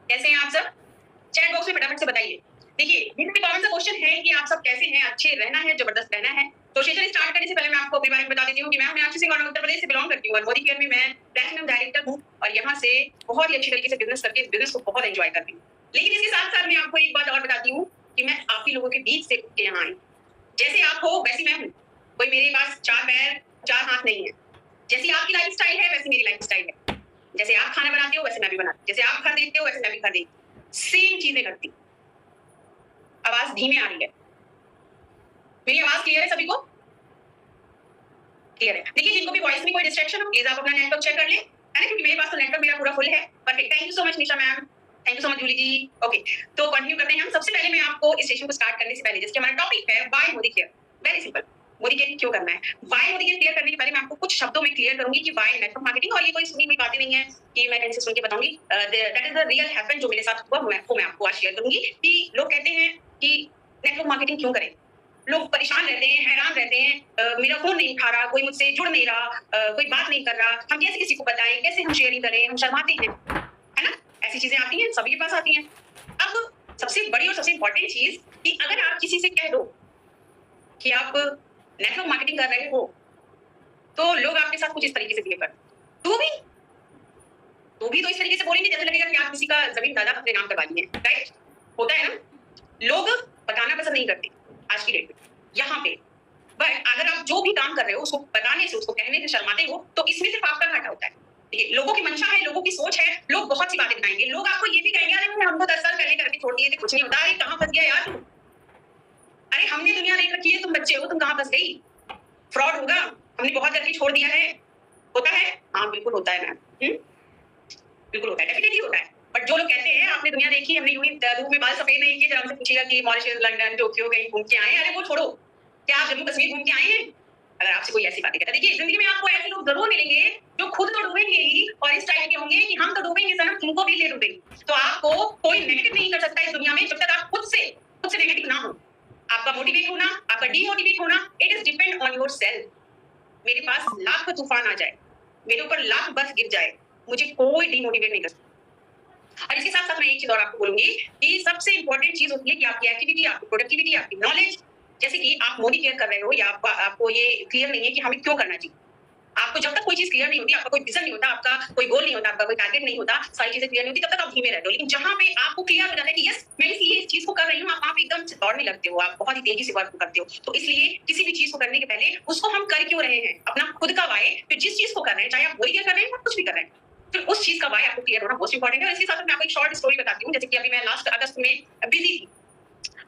कैसे हैं आप सब? चैट बॉक्स में फटाफट से बताइए। देखिए, ये कौन सा क्वेश्चन है कि आप सब कैसे हैं, अच्छे रहना है, जबरदस्त रहना है। तो सेशन स्टार्ट करने से पहले मैं आपको अपने बारे में बता देती हूँ कि मैं मीनाक्षी सिंह और उत्तर प्रदेश से बिलॉन्ग करती हूँ और मोदी केयर में मैं प्लेटिनम डायरेक्टर हूँ और यहाँ से बहुत ही अच्छी तरीके से बिजनेस करके इस बिजनेस को बहुत एंजॉय करती हूँ। लेकिन इसके साथ-साथ मैं आपको एक बात और बताती हूँ कि मैं आप ही लोगों के बीच से उठ के यहाँ आई। जैसे आप हो वैसी मैं हूँ। कोई मेरे पास 4 पैर, 4 हाथ नहीं है। जैसी आपकी लाइफ़स्टाइल है वैसी मेरी लाइफ़स्टाइल है। जैसे आप खाना बनाते हो वैसे मैं भी बनाती हूँ। जैसे आप घर देखते हो वैसे मैं भी घर देखती हूँ। सेम चीजें करती हूँ। आवाज धीमे आ रही है। मेरी आवाज क्लियर है सभी को? क्लियर है। देखिए, जिनको भी वॉइस में कोई डिस्ट्रैक्शन हो प्लीज आप अपना नेटवर्क चेक कर लें, है ना? क्योंकि मेरे पास तो नेटवर्क मेरा पूरा फुल है। Perfect. Thank you so much Nisha ma'am. Thank you so much Julie ji. Okay, तो कंटिन्यू करते हैं हम। सबसे पहले मैं आपको इस सेशन को स्टार्ट करने से पहले जैसे हमारा टॉपिक है why Modi care. Very simple. Modi care क्यों करना है? व्हाई मोदी केयर क्लियर करने के पहले मैं आपको कुछ शब्दों में क्लियर करूंगी कि व्हाई नेटवर्क मार्केटिंग। और ये कोई सुनी हुई बातें नहीं है कि मैं कहीं से सुन के बताऊंगी। That is the real happen जो मेरे साथ हुआ, मैं आपको आज शेयर करूंगी कि लोग कहते हैं कि नेटवर्क मार्केटिंग क्यों करें। लोग परेशान रहते हैं, हैरान रहते हैं, मेरा फोन नहीं उठा रहा, कोई मुझसे जुड़ नहीं रहा, कोई बात नहीं कर रहा, हम कैसे किसी को बताएं, कैसे हम शेयरिंग करें, हम शर्माते हैं, है ना? ऐसी चीजें आती हैं, सभी के पास आती हैं। अब सबसे बड़ी और सबसे इंपॉर्टेंट चीज कि अगर आप किसी से कह दो कि आप नेटवर्क मार्केटिंग कर रहे हो तो लोग आपके साथ कुछ इस तरीके से बिहेव करते हैं। तू भी तो इस तरीके से बोलेंगे जैसे लगेगा कि आप किसी का जमीन दादा अपने नाम करवा लिए, राइट? होता है ना? लोग बताना पसंद नहीं करते आज की डेट में यहाँ पे। बट अगर आप जो भी काम कर रहे हो उसको बताने से, उसको कहने से शर्माते हो तो इसमें सिर्फ आपका घाटा होता है। देखिए, लोगों की मंशा है, लोगों की सोच है, लोग बहुत सी बातें बताएंगे। लोग आपको ये भी कहेंगे अरे हमको 10 साल पहले करके छोड़ दिए थे, कुछ नहीं होता। अरे कहाँ फंस गया यार तू? अरे हमने दुनिया देख रखी है, तुम बच्चे हो, तुम कहाँ फंस गई? फ्रॉड होगा, हमने बहुत जल्दी छोड़ दिया है। होता है? हाँ बिल्कुल होता है मैम। बिल्कुल होता है, डेफिनेटली होता है। बट जो लोग कहते हैं आपने दुनिया देखी, हमने यूं ही धूप में बाल सफेद नहीं किए, जब हमसे पूछेगा कि मॉरिशस, लंदन, टोक्यो कहीं घूम के आए हैं, अरे वो छोड़ो, क्या आप जम्मू कश्मीर घूम के आए हैं? अगर आपसे कोई ऐसी बातें कहता है, देखिए जिंदगी में आपको ऐसे लोग जरूर मिलेंगे जो खुद तो डूबेंगे ही और इस टाइप के होंगे कि हम तो डूबेंगे सर, तुमको भी ले डूबेंगे। तो आपको कोई नेगेटिव नहीं कर सकता इस दुनिया में जब तक आप खुद से नेगेटिव ना हो। आपका मोटिवेट होना, आपका डीमोटिवेट होना, it is depend on your self. मेरे पास लाख तूफान आ जाए, मेरे ऊपर लाख बर्फ गिर जाए, मुझे कोई डीमोटिवेट नहीं कर सकता। और इसके साथ साथ मैं एक चीज और आपको बोलूंगी कि सबसे इंपॉर्टेंट चीज होती है कि आपकी एक्टिविटी, आपकी प्रोडक्टिविटी, आपकी नॉलेज। जैसे कि आप मोदी केयर कर रहे हो या आपको ये क्लियर नहीं है कि हमें क्यों करना चाहिए। आपको जब तक कोई चीज क्लियर नहीं होती, आपका कोई विजन नहीं होता, आपका कोई गोल नहीं होता, आपका कोई टारगेट नहीं होता, सारी चीजें क्लियर नहीं होती, तब तक आप धीमे रहते हो। लेकिन जहां पे आपको क्लियर हो जाता है कि यस मैं इस चीज को कर रही हूँ, आप एकदम से दौड़ने लगते हो, आप बहुत ही तेजी से वर्क करते हो। तो इसलिए किसी भी चीज को करने के पहले उसको हम कर क्यों रहे हैं, अपना खुद का वाय, फिर जिस चीज को कर रहे हैं, चाहे आप मोदी केयर कर रहे हैं या कुछ भी कर रहे हैं, तो उस चीज का वाय आपको क्लियर होना बहुत इंपॉर्टेंट है। और इसके साथ मैं आपको एक शॉर्ट स्टोरी बताती हूँ। जैसे कि अभी मैं लास्ट अगस्त में बिजी थी,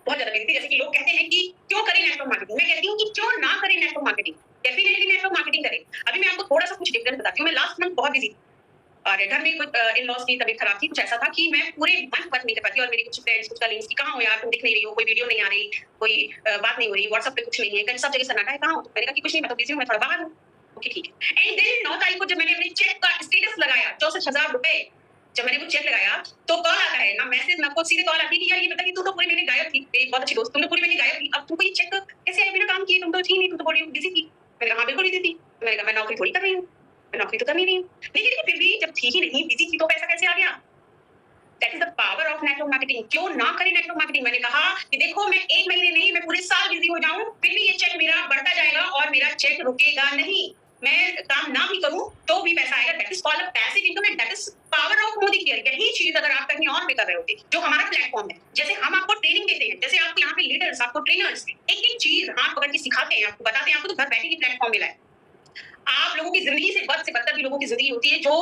बहुत ज्यादा बिजी थी। जैसे कि लोग कहते हैं कि क्यों करें नेटवर्क मार्केटिंग, मैं कहती हूँ कि क्यों ना करें network marketing, definitely network marketing करें। अभी मैं आपको थोड़ा सा कुछ डिफरेंस बताती हूँ। मैं लास्ट मंथ बहुत बिजी थी और घर में कुछ इन-लॉज की तबीयत खराब थी। कुछ ऐसा था कि मैं पूरे मंथ वर्क नहीं कर पाती और मेरी कुछ फ्रेंड्स, कुछ कलीग्स की कहाँ हो यार, तुम दिख नहीं रही हो, कोई वीडियो नहीं आ रही, कोई बात नहीं हो रही, व्हाट्सएप पे कुछ नहीं है, कहीं सब जगह सन्नाटा है, कहाँ हो? मैंने कहा कि कुछ नहीं, मैं तो बिजी हूँ, मैं थोड़ा बाहर हूँ। ओके ठीक है। एंड देन 9 तारीख को जब मैंने अपने चेक का स्टेटस लगाया 64,000 रुपए, जब मैंने वो चेक लगाया तो कॉल आता है ना, मैसेज ना, आपको सीधे कॉल आती है कि यार ये बता कि तू तो पूरे महीने गायब थी, मेरी बहुत अच्छी दोस्त, तुम तो पूरे महीने गायब थी, अब तुमको ये चेक कैसे आया बिना काम किए? तुम तो थी नहीं, तुम तो बड़ी बिजी थी। मैंने कहा हाँ बिल्कुल बिजी थी। मैंने कहा मैं नौकरी थोड़ी कर रही हूँ, मैं नौकरी तो कर नहीं रही हूँ। लेकिन फिर भी जब थी ही नहीं, बिजी थी, तो पैसा कैसे आ गया? That is the power of network marketing. क्यों ना करें नेटवर्क मार्केटिंग? मैंने कहा कि देखो मैं 1 महीने नहीं, मैं पूरे साल बिजी हो जाऊं, फिर भी ये चेक मेरा बढ़ता जाएगा और मेरा चेक रुकेगा नहीं। मैं काम ना भी करूं तो भी पैसा आएगा। That is called passive income and that is power of Modi care. यही चीज अगर आप कहीं और पे कर रहे होते, जो हमारा प्लेटफॉर्म है, जैसे हम आपको ट्रेनिंग देते हैं, जैसे आपको यहाँ पे लीडर्स, आपको ट्रेनर्स एक एक चीज हाथ पकड़ के सिखाते हैं, आपको बताते हैं, आपको तो घर बैठे ही प्लेटफॉर्म मिला है। आप लोगों की जिंदगी से बद से बदतर भी लोगों की जिंदगी होती है, जो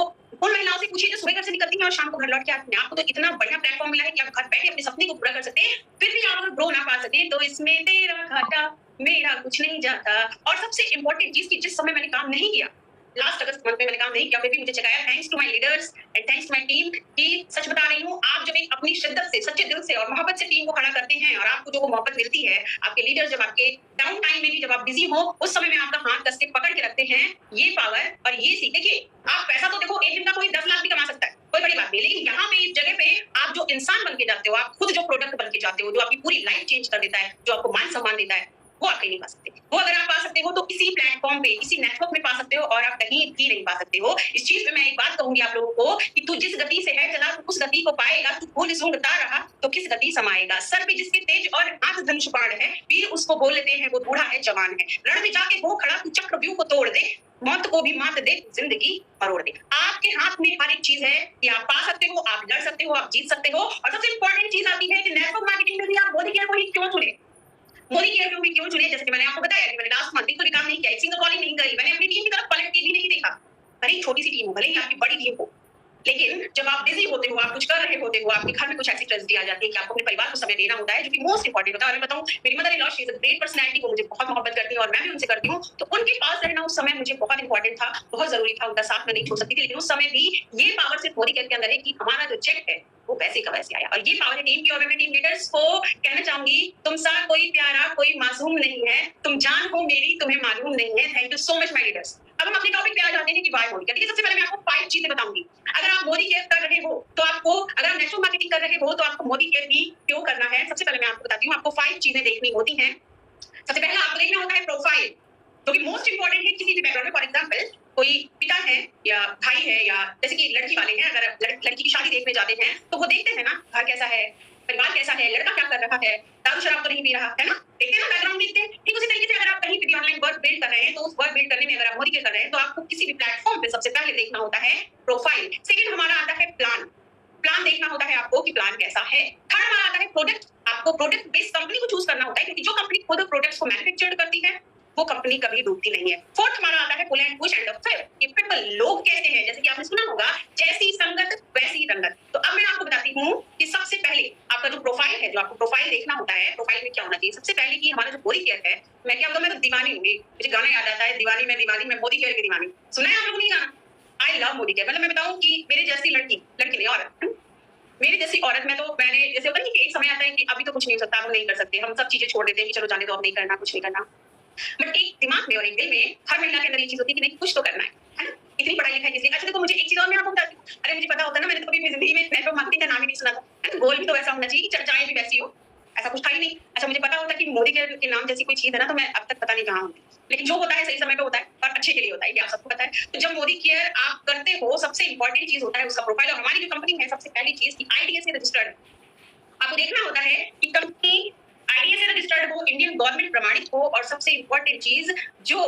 उन महिलाओं से पूछिए जो सुबह घर से निकलती हैं और शाम को घर लौट के आती हैं। आपको तो इतना बढ़िया प्लेटफॉर्म मिला है कि आप घर बैठे अपने सपने को पूरा कर सकते हैं, फिर भी आप अगर ग्रो ना पा सके तो इसमें तेरा घाटा, मेरा कुछ नहीं जाता। और सबसे इंपॉर्टेंट चीज की जिस समय मैंने काम नहीं किया, लास्ट अगस्त मंथ में मैंने काम नहीं किया, फिर भी मुझे चेक आया, thanks to my leaders and thanks to my team. कि सच बता रही हूँ, आप जब एक अपनी शिद्दत से, सच्चे दिल से और मोहब्बत से टीम को खड़ा करते हैं और आपको जो वो मोहब्बत मिलती है, आपके लीडर जब आपके डाउन टाइम में भी, जब आप बिजी हो, उस समय में आपका हाथ कस के पकड़ के रखते हैं, ये पावर और ये सीख। देखिए आप पैसा तो देखो एक दिन का कोई 10 लाख भी कमा सकता है, कोई बड़ी बात नहीं, लेकिन यहाँ पे इस जगह पे आप जो इंसान बन के जाते हो, आप खुद जो प्रोडक्ट बन के जाते हो, जो आपकी पूरी लाइफ चेंज कर देता है, जो आपको मान सम्मान देता है, वो आप कहीं नहीं पा सकते। वो अगर आप पा सकते हो तो किसी प्लेटफॉर्म पे, किसी नेटवर्क में पा सकते हो, और आप कहीं भी नहीं पा सकते हो। इस चीज पे मैं एक बात कहूंगी आप लोगों को कि तू जिस गति से है चला, तू उस गति को पाएगा। तू फूल सूंघता रहा तो किस गति समाएगा। सर पे जिसके तेज और हाथ धनुष बाण है, वीर उसको बोल लेते हैं वो बूढ़ा है जवान है। रण में जाके हो खड़ा, तू चक्रव्यूह को तोड़ दे, मौत को भी मात दे, जिंदगी मरोड़ दे। आपके हाथ में हर एक चीज है कि आप पा सकते हो, आप लड़ सकते हो, आप जीत सकते हो। और सबसे इंपॉर्टेंट चीज आती है कि नेटवर्क मार्केटिंग में भी आप मोदी केयर को ही क्यों चुने। मोदी केयर को भी क्यों चुने, जैसे कि मैंने आपको बताया कि मैंने लास्ट मंथ कोई काम नहीं किया, एक सिंगल कॉलिंग नहीं करी, मैंने अपनी टीम की तरफ पलट के भी नहीं देखा। भले ही छोटी सी टीम हो, भले ही आपकी बड़ी टीम हो, लेकिन जब आप बिजी होते हो, आप कुछ कर रहे होते हो, आपके घर में कुछ ऐसी ट्रेजेडी आ जाती है कि आपको अपने परिवार को समय देना होता है, जो कि मोस्ट इंपॉर्टेंट होता है। और मैं बताऊं, मेरी mother in law she is a great personality, वो मुझे बहुत मोहब्बत करती है और मैं भी उनसे करती हूँ। तो उनके पास रहना उस समय मुझे बहुत इंपॉर्टेंट था, बहुत जरूरी था, उनका साथ मैं नहीं छोड़ सकती थी। लेकिन उस समय भी ये पावर सिर्फ मोदी केयर के अंदर है कि हमारा जो चेक है वो पैसे का वैसे आया। और ये पावर है टीम की। और मैं टीम लीडर्स को कहना चाहूंगी, तुम सा कोई प्यारा कोई मासूम नहीं है, तुम जान हो मेरी, तुम्हें मालूम नहीं है। Thank you so much my leaders. अब हम अपने टॉपिक पे आ जाते हैं कि वाई मोदी केयर। देखिए, सबसे पहले मैं आपको 5 चीजें बताऊंगी। अगर आप मोदी केयर कर रहे हो तो आपको, अगर आप नेटवर्क मार्केटिंग कर रहे हो तो आपको मोदी केयर भी क्यों करना है। सबसे पहले मैं आपको बताती हूँ, आपको 5 चीजें देखनी होती हैं। सबसे पहले आपको देखना होता है प्रोफाइल, जो कि मोस्ट इंपॉर्टेंट है किसी भी बैकग्राउंड में। फॉर एग्जांपल, कोई पिता है या भाई है, या जैसे कि लड़की वाले हैं, अगर लड़की की शादी देखने जाते हैं तो वो देखते हैं ना, घर कैसा है, परिवार कैसा है, लड़का क्या कर रहा है, दारू शराब तो नहीं पी रहा है ना, देखते हैं ना, बैकग्राउंड देखते हैं। ठीक उसी तरीके से अगर आप कहीं पे भी ऑनलाइन वर्क बिल्ड कर रहे हैं, तो उस वर्क बिल्ड करने में अगर आप मोदी केयर कर रहे हैं तो आपको किसी भी प्लेटफॉर्म पे सबसे पहले देखना होता है प्रोफाइल। सेकंड हमारा आता है प्लान। प्लान देखना होता है आपको कि प्लान कैसा है। थर्ड हमारा आता है प्रोडक्ट। आपको प्रोडक्ट बेस्ड कंपनी को चूज करना होता है, क्योंकि जो कंपनी खुद प्रोडक्ट्स को मैन्युफैक्चर करती है वो कंपनी कभी डूबती नहीं है। फोर्थ हमारा आता है pull and push. And fifth, ये पीपल, लोग कैसे हैं, जैसे कि आपने सुना होगा, जैसी संगत वैसी रंगत। तो अब मैं आपको बताती हूँ कि सबसे पहले आपका जो प्रोफाइल है, जो आपको प्रोफाइल देखना होता है, प्रोफाइल में क्या होना चाहिए। सबसे पहले कि हमारा जो मोदी केयर है, मैं क्या बताऊँ, मैं तो दीवानी हूँ। मुझे गाना याद आता है, दीवानी मैं मोदी केयर की दीवानी। सुना है आप लोगों ने गाना? I love Modi care. मतलब मैं बताऊँ कि मेरे जैसी लड़की नहीं, औरत, मेरी जैसी औरत में, तो मैंने, जैसे होता है कि एक समय आता है कि अभी तो कुछ नहीं हो सकता, हम नहीं कर सकते, हम सब चीजें छोड़ देते हैं कि चलो जाने दो, अब नहीं करना, कुछ नहीं करना। बट एक दिमाग में और एक दिल में हर महिला के अंदर ये चीज होती है कि नहीं, कुछ तो करना है ना। इतनी पढ़ाई लिखाई किसी। अच्छा देखो, मुझे एक चीज और मैं आपको बताती हूँ, अरे मुझे पता होता ना, मैंने तो कभी अपनी जिंदगी में नेटवर्क मार्केटिंग का नाम ही नहीं सुना था। गोल भी तो वैसा होना चाहिए कि चर्चाएं भी वैसी हो, ऐसा कुछ था ही नहीं। अच्छा, मुझे पता होता कि मोदी के नाम जैसी कोई चीज है ना, तो मैं अब तक पता नहीं कहाँ होती। लेकिन जो होता है सही समय पे होता है और अच्छे के लिए होता है, ये आप सबको पता है। तो जब मोदी केयर आप करते हो, सबसे इंपॉर्टेंट चीज होता है उसका प्रोफाइल। और हमारी जो कंपनी है, सबसे पहली चीज की आईडीए से रजिस्टर्ड। आपको देखना होता है कि कंपनी आईडीए से रजिस्टर्ड हो, इंडियन गवर्नमेंट प्रमाणित हो, और सबसे इंपॉर्टेंट चीज, जो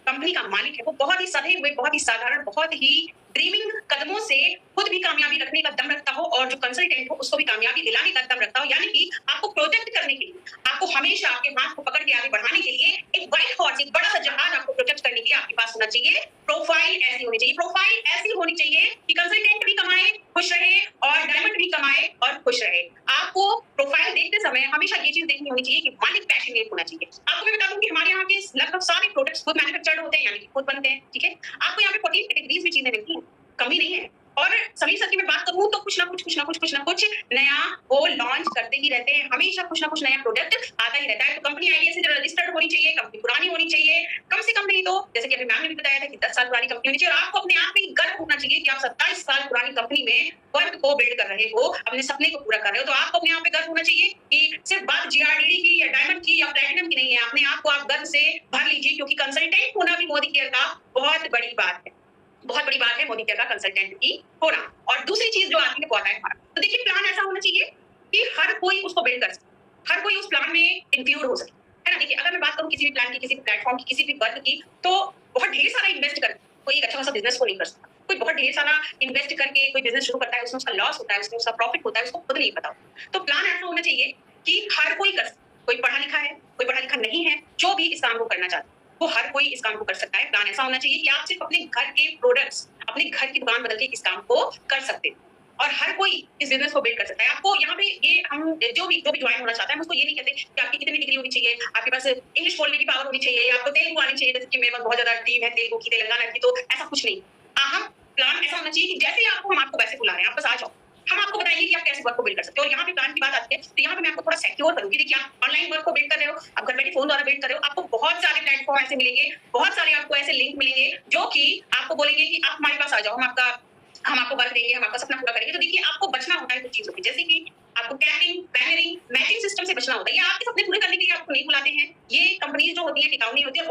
कंपनी का मालिक है वो बहुत ही सधे हुए, बहुत ही साधारण, बहुत ही ड्रीमिंग कदमों से खुद भी कामयाबी रखने का दम रखता हो, और जो कंसल्टेंट हो उसको भी कामयाबी दिलाने का दम रखता हो। यानी कि आपको प्रोजेक्ट करने के लिए, आपको हमेशा आपके हाथ को पकड़ के आगे बढ़ाने के लिए एक व्हाइट हॉर्स, एक बड़ा सा जहाज आपको प्रोजेक्ट करने के लिए आपके पास होना चाहिए। प्रोफाइल ऐसी होनी चाहिए, प्रोफाइल ऐसी होनी चाहिए कि कंसल्टेंट भी कमाए, खुश रहे, और डायमंड भी कमाए और खुश रहे। आपको प्रोफाइल देखते समय हमेशा ये चीज देखनी होनी चाहिए कि मालिक पैशनेट होना चाहिए। आपको मैं बता दूं कि हमारे यहाँ के लगभग सारे प्रोडक्ट्स खुद मैन्युफैक्चर्ड होते हैं, यानी कि खुद बनते हैं। ठीक है, आपको यहाँ पे 14 कैटेगरीज में चीजें मिलती हैं, कमी नहीं है। और समीर सर की मैं बात करूं तो कुछ ना कुछ नया वो लॉन्च करते ही रहते हैं, हमेशा कुछ ना कुछ नया प्रोडक्ट आता ही रहता है। तो कंपनी आईडीए से रजिस्टर्ड होनी चाहिए, कंपनी पुरानी होनी चाहिए, कम से कम नहीं तो, जैसे कि अभी मैम ने भी बताया था कि 10 साल पुरानी कंपनी होनी चाहिए। और आपको अपने आप में गर्व होना चाहिए कि आप 27 साल पुरानी कंपनी में वर्क को बिल्ड कर रहे हो, अपने सपने को पूरा कर रहे हो। तो आपको अपने आप पे गर्व होना चाहिए कि सिर्फ बात जीआरडीडी की या डायमंड की या प्लैटिनम की नहीं है, अपने आप को आप गर्व से भर लीजिए, क्योंकि कंसल्टेंट होना भी मोदी केयर का बहुत बड़ी बात है। बहुत बड़ी बात है मोदी केयर का कंसल्टेंट की होना। और दूसरी चीज जो आती है वो आता है हमारा, तो देखिए प्लान ऐसा होना चाहिए कि हर कोई उसको बिल्ड कर सके, हर कोई उस प्लान में इंक्लूड हो सके, है ना। देखिए, अगर मैं बात करूं किसी भी प्लान की, किसी भी प्लेटफॉर्म की, किसी भी वर्क की, तो बहुत ढेर सारा इन्वेस्ट कर कोई एक अच्छा खासा बिजनेस को नहीं कर सकता। कोई बहुत ढेर सारा इन्वेस्ट करके कोई बिजनेस शुरू करता है, उसमें उसका लॉस होता है, उसमें उसका प्रॉफिट होता है, उसको खुद नहीं पता। तो प्लान ऐसा होना चाहिए कि हर कोई कर सके। कोई पढ़ा लिखा है, कोई पढ़ा लिखा नहीं है, जो भी इस काम को करना चाहता है वो हर कोई इस काम को कर सकता है। प्लान ऐसा होना चाहिए कि आप सिर्फ अपने घर के प्रोडक्ट्स, अपने घर की दुकान बदल के इस काम को कर सकते हैं, और हर कोई इस बिजनेस को बिल्ड कर सकता है। आपको यहाँ पे ये, हम जो भी ज्वाइन होना चाहता है, हम उसको ये नहीं कहते कि आपकी कितनी डिग्री होनी चाहिए, आपके पास इंग्लिश बोलने की पावर होनी चाहिए, आपको तेलुगु आनी चाहिए, जैसे कि मेरे पास बहुत ज्यादा टीम है तेलुगु की, तेलंगाना की, तो ऐसा कुछ नहीं। हम प्लान ऐसा होना चाहिए कि जैसे आपको, हम आपको वैसे बुला रहे हैं, आप बस आ जाओ, हम आपको बताइए कि आप कैसे वर्क को बिल्ड कर सकते हो। और यहाँ पे प्लान की बात आती है, तो यहाँ पे मैं आपको थोड़ा सिक्योर करूंगी। देखिए, आप ऑनलाइन वर्क को बिल्ड कर रहे हो, आप घर बैठे फोन द्वारा बिल्ड कर रहे हो, आपको बहुत सारे प्लेटफॉर्म ऐसे मिलेंगे, बहुत सारे आपको ऐसे लिंक मिलेंगे जो कि आपको बोलेंगे कि आप हमारे पास आ जाओ, हम आपको वर्क देंगे, हम आपका सपना पूरा करेंगे। तो देखिए, आपको बचना होता है कुछ चीजों की, जैसे कि आपको कैपिंग, बैनरिंग, मैचिंग सिस्टम से बचना होता है। ये आपके सपने पूरे करने के लिए आपको नहीं बुलाते हैं, ये कंपनी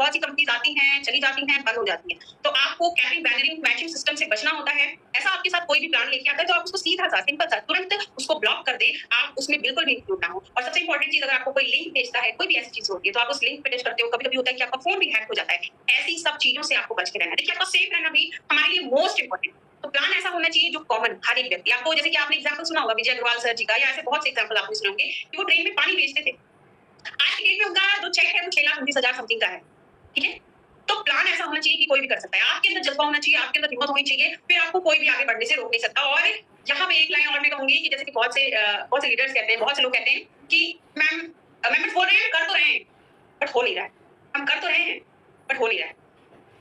बहुत सी कंपनीज आती हैं, चली जाती हैं, बंद हो जाती हैं। तो आपको कैपिंग, बैनरिंग, मैचिंग सिस्टम से बचना होता है। ऐसा आपके साथ कोई भी प्लान लेके आता है तो आप उसको सीधा सा, सिंपल सा, तुरंत उसको ब्लॉक कर दें। आप उसमें बिल्कुल भी इंक्लूड ना हो। और सबसे इंपॉर्टेंट चीज, अगर आपको कोई लिंक भेजता है, कोई भी ऐसी चीज होती है, तो आप उस लिंक पे टच करते हो। कभी-कभी होता है कि आपका फोन भी हैक हो जाता है। ऐसी सब चीजों से आपको बच के रहना है। देखिए, आपका सेफ रहना भी हमारे लिए मोस्ट इंपॉर्टेंट। तो प्लान ऐसा होना चाहिए जो कॉमन हर एक व्यक्ति, आपको जैसे कि आपने एग्जांपल सुना होगा विजय अग्रवाल सर जी का, या ऐसे बहुत से एग्जांपल आपने सुने होंगे कि वो ट्रेन में पानी बेचते थे। आज की डेट में उनका जो चेक है वो 6,29,000 समथिंग का है। ठीक है? तो प्लान ऐसा होना चाहिए कि कोई भी कर सकता है। आपके अंदर जज्बा होना चाहिए, आपके अंदर हिम्मत होनी चाहिए, फिर आपको कोई भी आगे बढ़ने से रोक नहीं सकता। और यहाँ पे एक लाइन और मैं कहूंगी कि जैसे कि बहुत से लीडर्स कहते हैं, बहुत से लोग कहते हैं कि मैम मैम बोल रहे हैं, कर तो रहे हैं बट हो नहीं रहा है। हम कर तो रहे हैं बट हो नहीं रहा है।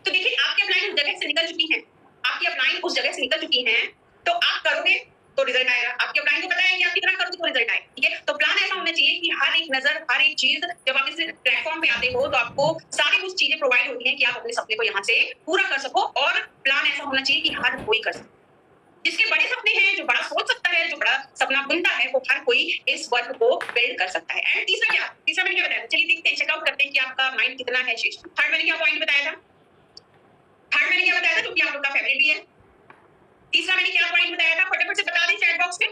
तो देखिए, आपकी अपलाइन उस जगह से निकल चुकी है, आपकी अपलाइन उस जगह से निकल चुकी है, तो आप करोगे तो रिजल्ट आएगा। आपकी अपलाइन को पता है कि आप कितना करोगे तो रिजल्ट आएगा। ठीक है? तो प्लान ऐसा होना चाहिए कि हर एक नजर, हर एक चीज, जब आप इस प्लेटफॉर्म पे आते हो तो आपको सारी कुछ चीजें प्रोवाइड होती हैं कि आप अपने सपने को यहाँ से पूरा कर सको। और प्लान ऐसा होना चाहिए कि हर कोई कर सके। जिसके बड़े सपने हैं, जो बड़ा सोच सकता है, जो बड़ा सपना बुनता है, वो हर कोई इस वर्क को बिल्ड कर सकता है। एंड तीसरा मैंने क्या बताया था? चलिए देखते हैं, चेकआउट करते हैं कि आपका माइंड कितना है शेष। थर्ड मैंने क्या पॉइंट बताया था? थर्ड मैंने क्या बताया था? क्योंकि आप लोग का फेवरेट भी है। तीसरा मैंने क्या पॉइंट बताया था? फटाफट से बता दें चैट बॉक्स में।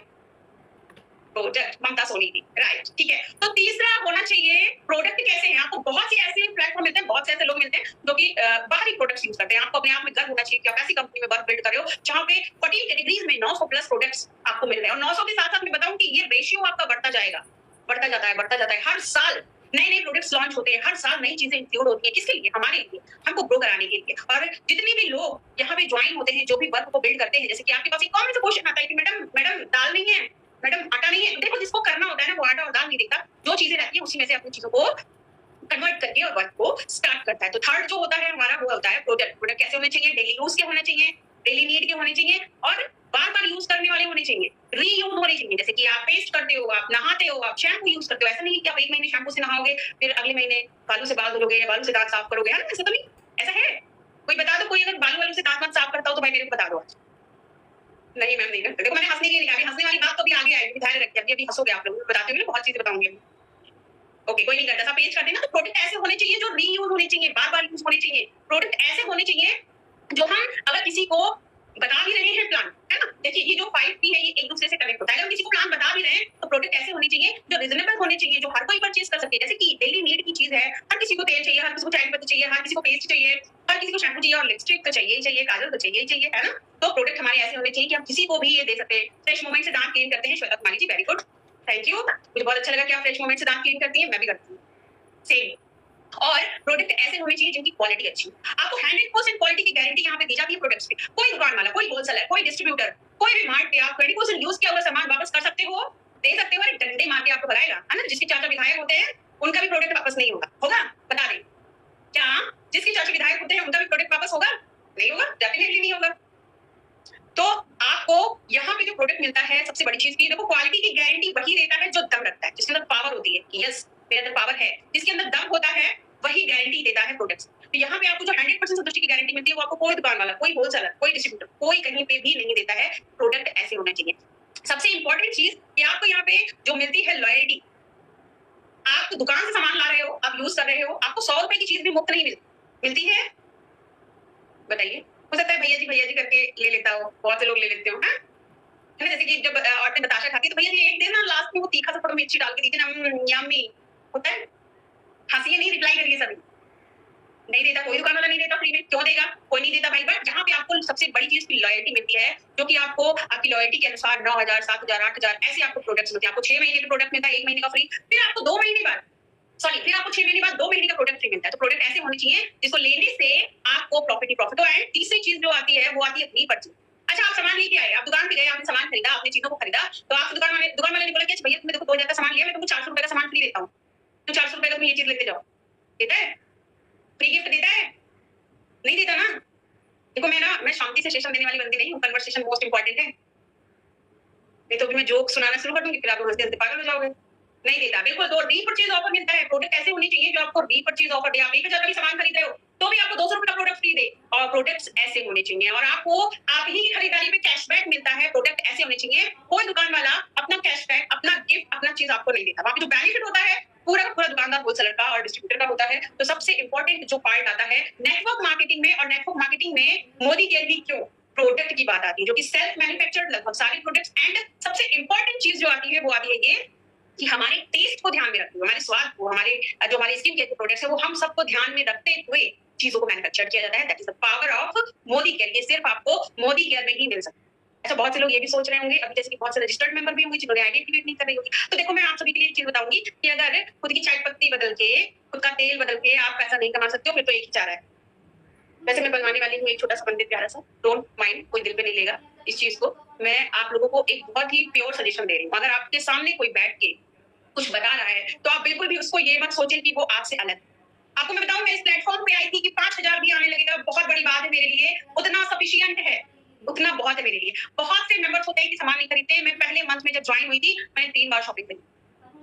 प्रोडक्ट, ममता सोनी थी, राइट? ठीक है। तो तीसरा होना चाहिए प्रोडक्ट कैसे हैं। आपको बहुत सी ऐसे प्लेटफॉर्म मिलते हैं, बहुत से ऐसे लोग मिलते हैं जो कि बाहरी प्रोडक्ट्स यूज करते हैं। आपको अपने आप में गर्व होना चाहिए कि आप ऐसी कंपनी में वर्क बिल्ड कर रहे हो जहां पे 14 कैटेगरीज में 900 प्लस प्रोडक्ट्स आपको मिल रहे हैं। और 900 के साथ साथ मैं बताऊं कि ये रेशियो आपका बढ़ता जाएगा, बढ़ता जाता है। हर साल नए प्रोडक्ट्स लॉन्च होते हैं, हर साल नई चीजें इंक्लूड होती हैं। किसके लिए? हमारे लिए, हमको ग्रो कराने के लिए। और जितने भी लोग यहाँ पे ज्वाइन होते हैं, जो भी वर्क को बिल्ड करते हैं, जैसे कि आपके पास एक कॉमन सा क्वेश्चन आता है कि मैडम दाल नहीं है, मैडम आटा नहीं है। देखो, जिसको करना होता है ना, वो आटा और दाल नहीं देखता, जो चीजें रहती है उसी में से अपनी चीजों को कन्वर्ट करके और वर्क को स्टार्ट करता है। तो थर्ड जो होता है हमारा, वो होता है प्रोडक्ट कैसे होने चाहिए? डेली यूज के होने चाहिए, डेली नीड के होने चाहिए, और बार बार यूज करने वाले होने चाहिए, रीयूज होने चाहिए। जैसे कि आप पेस्ट करते हो, आप नहाते हो, आप शैम्पू यूज करते हो। ऐसा नहीं कि आप एक महीने शैम्पू से नहाओगे, फिर अगले महीने बालों से बाल धोलोगे या बालों से दांत साफ करोगे, है ना? ऐसा तो नहीं, ऐसा है? कोई बता दो, कोई अगर बालों से दांत साफ करता हो तो भाई मेरे को बता दो। नहीं मैम, नहीं करते। देखो, मैंने हंसने के लिए नहीं, हंसने वाली बात तो भी आगे आएगी, ध्यान रखिए। अभी हंसोगे आप लोग, बताते हुए बहुत चीजें बताऊंगी। ओके, कोई नहीं करता। सब पेज करते हैं ना, तो प्रोडक्ट ऐसे होने चाहिए जो रीयूज होने चाहिए, बार बार यूज होने चाहिए। प्रोडक्ट ऐसे होने चाहिए जो हम अगर किसी को बता भी रहे हैं प्लान, है ना? देखिए, ये जो 5P है, ये एक दूसरे से कनेक्ट होता है। अगर किसी को प्लान बता भी रहे हैं तो प्रोडक्ट ऐसे होने चाहिए जो रीजनेबल होने चाहिए, जो हर कोई परचेज कर सके। जैसे कि डेली नीड की चीज है, हर किसी को तेल चाहिए, हर किसी को चाय पत्ती चाहिए, हर किसी को पेस्ट चाहिए, हर किसी को शैम्पू चाहिए, और लिपस्टिक तो चाहिए ही चाहिए, काजल तो चाहिए ही चाहिए, है ना? तो प्रोडक्ट हमारे ऐसे होने चाहिए कि हम किसी को भी ये दे सकते हैं। फ्रेश मोमेंट से दांत क्लीन करते हैं Shweta Kumari ji, very good, thank you. मुझे बहुत अच्छा लगा कि आप फ्रेश मोमेंट से दांत क्लीन करती हैं, मैं भी करती हूँ सेम। और प्रोडक्ट ऐसे होने चाहिए जिनकी क्वालिटी अच्छी हो। आपको 100% क्वालिटी की गारंटी यहाँ पे दी जाती है प्रोडक्ट्स पे। कोई दुकान वाला, कोई होलसेलर, कोई डिस्ट्रीब्यूटर, कोई भी मार्ट पे आप 20% यूज किया हुआ सामान वापस कर सकते हो, दे सकते हो, और डंडे मार के आपको भगाएगा, है ना? जिसके चाचा विधायक होते हैं उनका भी प्रोडक्ट वापस नहीं होगा, होगा? बता दें क्या? जिसके चाचा विधायक होते हैं उनका भी प्रोडक्ट वापस होगा? नहीं होगा, डेफिनेटली नहीं होगा। तो आपको यहाँ पे जो प्रोडक्ट मिलता है, सबसे बड़ी चीज की, देखो, क्वालिटी की गारंटी वही देता है जो दम रखता है, जिसके अंदर पावर होती है कि यस मेरे अंदर पावर है। जिसके अंदर दम होता है वही गारंटी देता है प्रोडक्ट्स। तो यहाँ पे आपको जो 100% संतुष्टि की गारंटी मिलती है, वो आपको कोई दुकान वाला, कोई होलसेलर, कोई डिस्ट्रीब्यूटर, कोई कहीं पे भी नहीं देता है। प्रोडक्ट ऐसे होने चाहिए। सबसे इंपॉर्टेंट चीज कि आपको यहाँ पे जो मिलती है लॉयल्टी। आप दुकान से सामान ला रहे हो, आप यूज कर रहे हो, आपको 100 रुपए की चीज भी मुफ्त नहीं मिलती है। बताइए, हो सकता है भैया जी करके ले लेता हो, बहुत से लोग ले लेते हो, है ना? जैसे कि जब औरतें बताशा खाती है तो भैया जी एक देना, लास्ट में वो तीखा सा थोड़ा मिर्ची डाल के दीजिए ना, यम्मी होता है। हंसिए नहीं, रिप्लाई करिए सभी। नहीं देता, कोई दुकान वाला नहीं देता फ्री में, क्यों देगा? कोई नहीं देता भाई। बट यहाँ पे आपको सबसे बड़ी चीज की लॉयल्टी मिलती है, जो कि आपको आपकी लॉयल्टी के अनुसार 9,000, 7,000, 8,000 ऐसे आपको प्रोडक्ट्स मिलते हैं। आपको 6 महीने का प्रोडक्ट मिलता है, 1 महीने का फ्री, फिर आपको 2 महीने बाद, सॉरी, फिर आपको 6 महीने बाद 2 महीने का प्रोडक्ट फ्री मिलता है। तो प्रोडक्ट ऐसे होने चाहिए जिसको लेने से आपको प्रॉफिट ही प्रॉफिट हो। एंड तीसरी चीज जो आती है वो आती है फ्री परचेज। अच्छा, आप सामान लेके आए, आप दुकान पे गए, आपने सामान खरीदा, आपने चीजों को खरीदा, तो आपसे दुकान वाले ने बोला कि भैया तुमने देखो 2,000 का सामान लिया, मैं तुमको 400 रुपए का सामान फ्री देता हूँ, तो 400 रुपए का तुम ये चीज लेते जाओ। देता है? फ्री गिफ्ट देता है? नहीं देता ना। देखो, मैं शांति से सेशन देने वाली बंदी नहीं हूँ, कन्वर्सेशन मोस्ट इंपॉर्टेंट है। नहीं तो मैं जोक सुनाना शुरू कर दूंगी, फिर आप हंसते हंसते पागल हो जाओगे। नहीं देता, बिल्कुल। तो रीपरचेज ऑफर मिलता है। प्रोडक्ट ऐसे होनी चाहिए जो आपको रीपरचेज ऑफर दे। आप 1,000 का भी सामान खरीद रहे हो तो भी आपको 200 रुपए का प्रोडक्ट फ्री दे। और प्रोडक्ट्स ऐसे होने चाहिए, और आपको आप ही खरीदारी पे कैशबैक मिलता है। प्रोडक्ट ऐसे होने चाहिए, कोई दुकान वाला अपना कैशबैक, अपना गिफ्ट, अपना चीज आपको नहीं देता। वहां पे जो बेनिफिट होता है पूरा का पूरा दुकानदार होलसेलर का और डिस्ट्रीब्यूटर का होता है। तो सबसे इंपॉर्टेंट जो पार्ट आता है नेटवर्क मार्केटिंग में, और नेटवर्क मार्केटिंग में मोदी केयर भी क्यों, प्रोडक्ट की बात आती है, जो कि सेल्फ मैन्युफैक्चर्ड लगभग सारे प्रोडक्ट्स। एंड सबसे इंपॉर्टेंट चीज जो आती है वो आती है ये कि हमारे टेस्ट को ध्यान में रखते हुए, हमारे स्वाद को, हमारे जो हमारे स्किन केयर के प्रोडक्ट्स है वो हम सबको ध्यान में रखते हुए चीजों को मैन्युफैक्चर किया जाता है। That is the power of Modi care. ये सिर्फ आपको मोदी केयर में ही मिल सकता है। अच्छा, बहुत से लोग ये भी सोच रहे होंगे अभी, जैसे कि बहुत से रजिस्टर्ड मेंबर भी होंगे जिन्होंने आईडी एक्टिवेट नहीं कर रही होगी। तो देखो, मैं आप सभी के लिए एक चीज बताऊंगी कि अगर खुद की चाय पत्ती बदल के, खुद का तेल बदल के आप पैसा नहीं कमा सकते हो, फिर तो एक ही चारा है। वैसे मैं बनवाने वाली हूँ एक छोटा सा मंदिर प्यारा सा, डोंट माइंड, कोई दिल पे नहीं लेगा इस चीज को। मैं आप लोगों को एक बहुत ही प्योर सजेशन दे रही हूँ। अगर आपके सामने कोई बैठ के कुछ बता रहा है तो आप बिल्कुल भी उसको ये मत सोचें कि वो आपसे अलग। आपको मैं बताऊं, मैं इस प्लेटफॉर्म पे आई थी कि 5,000 भी आने लगेगा बहुत बड़ी बात है मेरे लिए, उतना सफिशिएंट है, उतना बहुत है मेरे लिए। बहुत से मेंबर्स होते हैं कि सामान नहीं खरीदते। मैं पहले मंथ में जब ज्वाइन हुई थी मैंने 3 बार शॉपिंग करी,